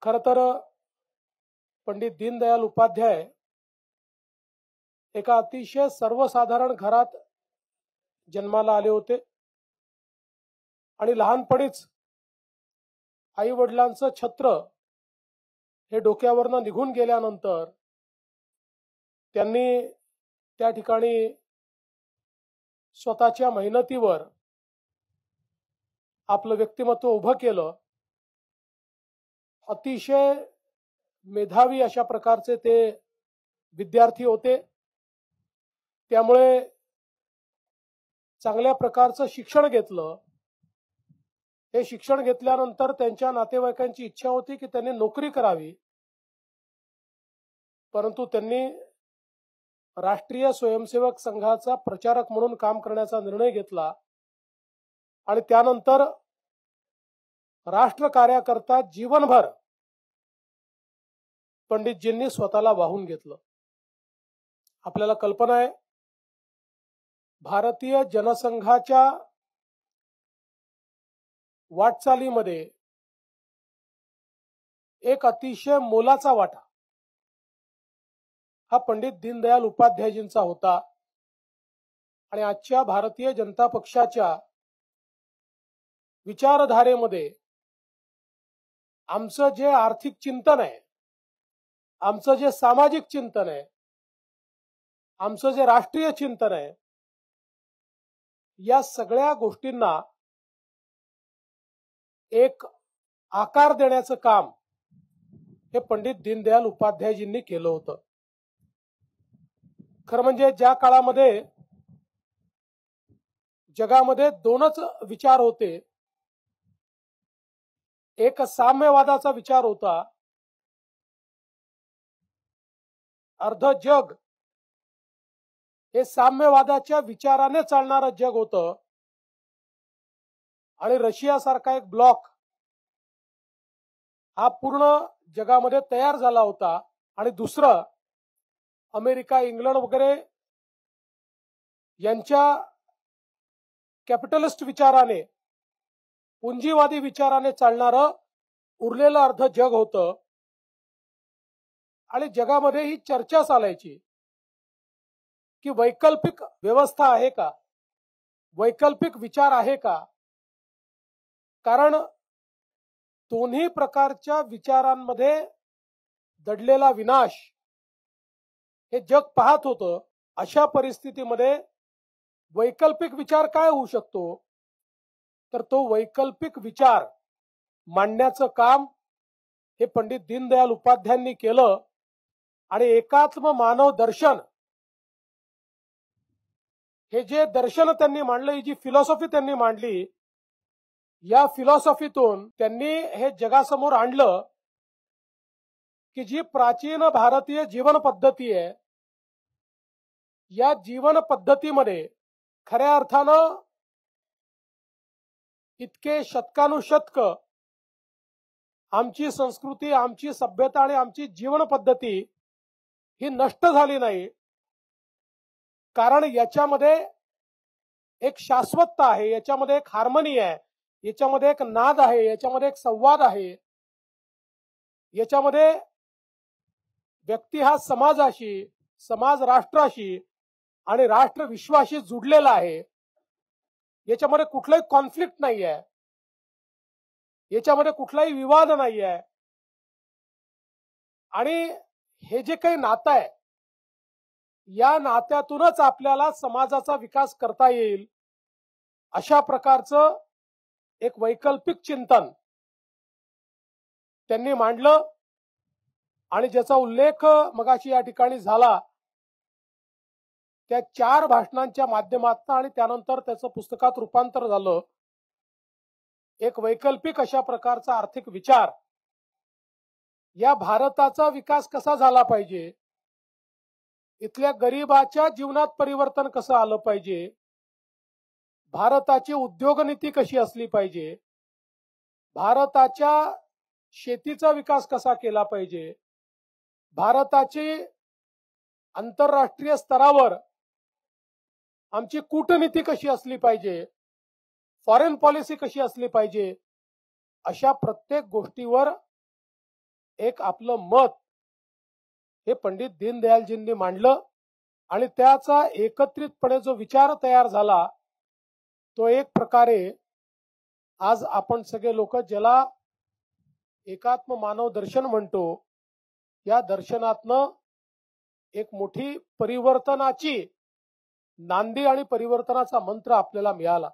खरं तर पंडित दीनदयाल उपाध्याय एका अतिशय सर्वसाधारण घरात जन्माला आले होते आणि लहानपणीच आई वडिलांचं छत्र हे डोक्यावरनं निघून गेल्यानंतर त्यांनी त्या ठिकाणी स्वतःच्या मेहनतीवर आपलं व्यक्तिमत्व उभं केलं। अतिशय मेधावी अशा प्रकारचे ते विद्यार्थी होते, त्यामुळे चांगल्या प्रकारचं शिक्षण घेतलं। हे शिक्षण घेतल्यानंतर त्यांच्या नातेवाईकांची इच्छा होती की त्यांनी नोकरी करावी, परंतु त्यांनी राष्ट्रीय स्वयंसेवक संघाचा प्रचारक म्हणून काम करण्याचा निर्णय घेतला आणि त्यानंतर राष्ट्रकार्याकरता जीवनभर पंडितजींनी स्वतःला वाहून घेतलं। आपल्याला कल्पना आहे, भारतीय जनसंघाच्या वाटचालीमध्ये एक अतिशय मोलाचा वाटा हा पंडित दीनदयाल उपाध्यायजींचा होता आणि आजच्या भारतीय जनता पक्षाच्या विचारधारेमध्ये आमचं जे आर्थिक चिंतन आहे, आमचं जे सामाजिक चिंतन आहे, आमचं जे राष्ट्रीय चिंतन आहे, या सगळ्या गोष्टींना एक आकार देण्याचं काम हे पंडित दीनदयाल उपाध्यायजींनी केलं होतं। खरं म्हणजे ज्या काळामध्ये जगामध्ये दोनच विचार होते, एक साम्यवादाचा विचार होता, अर्ध जग हे साम्यवादाच्या विचाराने चालणारं जग होतं आणि रशिया सारखा एक ब्लॉक हा पूर्ण जगामध्ये तयार झाला होता आणि दुसरं अमेरिका, इंग्लंड वगैरे यांच्या कॅपिटलिस्ट विचाराने, पुंजीवादी विचाराने चालणारं उरलेलं अर्ध जग होतं आणि जगामध्ये ही चर्चा चालायची की वैकल्पिक व्यवस्था आहे का, वैकल्पिक विचार आहे का। कारण दोन्ही प्रकारच्या विचारांमध्ये दडलेला विनाश हे जग पाहत होतं। अशा परिस्थितीमध्ये वैकल्पिक विचार काय होऊ शकतो, तर तो वैकल्पिक विचार मांडण्याचं काम हे पंडित दीनदयाल उपाध्यायांनी केलं आणि एकात्म मानव दर्शन हे जे दर्शन त्यांनी मांडलं, ही जी फिलॉसॉफी त्यांनी मांडली, या फिलॉसॉफीतून त्यांनी हे जगासमोर आणलं की जी प्राचीन भारतीय जीवन पद्धती आहे, या जीवन पद्धतीमध्ये खऱ्या अर्थानं इतके शतकानुशतक आमची संस्कृती, आमची सभ्यता आणि आमची जीवन पद्धती ही नष्ट झाली नाही, कारण याच्यामध्ये एक शाश्वतता आहे, याच्यामध्ये एक हार्मनी आहे, याच्यामध्ये एक नाद आहे, याच्यामध्ये एक संवाद आहे, याच्यामध्ये व्यक्ती हा समाजाशी, समाज राष्ट्राशी आणि राष्ट्र विश्वाशी जुडलेला आहे। याच्यामध्ये कुठलाही कॉन्फ्लिक्ट नाही आहे, याच्यामध्ये कुठलाही विवाद नाही आहे आणि हे जे काही नातं आहे, या नात्यातूनच आपल्याला समाजाचा विकास करता येईल, अशा प्रकारचं एक वैकल्पिक चिंतन त्यांनी मांडलं आणि ज्याचा उल्लेख मगाशी या ठिकाणी झाला, त्या 4 भाषणांच्या माध्यमातून आणि त्यानंतर त्याचं पुस्तकात रूपांतर झालं। एक वैकल्पिक अशा प्रकारचा आर्थिक विचार, या भारताचा विकास कसा झाला पाहिजे, इथल्या गरीबाच्या जीवनात परिवर्तन कसं आलं पाहिजे, भारताची उद्योग नीती कशी असली पाहिजे, भारताच्या शेतीचा विकास कसा केला पाहिजे, भारताची आंतरराष्ट्रीय स्तरावर आमची कूटनीती कशी असली पाहिजे, फॉरेन पॉलिसी कशी असली पाहिजे, अशा प्रत्येक गोष्टीवर एक आपलं मत हे पंडित दीनदयालजींनी मांडलं आणि त्याचा एकत्रितपणे जो विचार तयार झाला तो एक प्रकारे आज आपण सगळे लोक ज्याला एकात्म मानव दर्शन म्हणतो, या दर्शनातनं एक मोठी परिवर्तनाची नांदी आणि परिवर्तनाचा मंत्र आपल्याला मिळाला.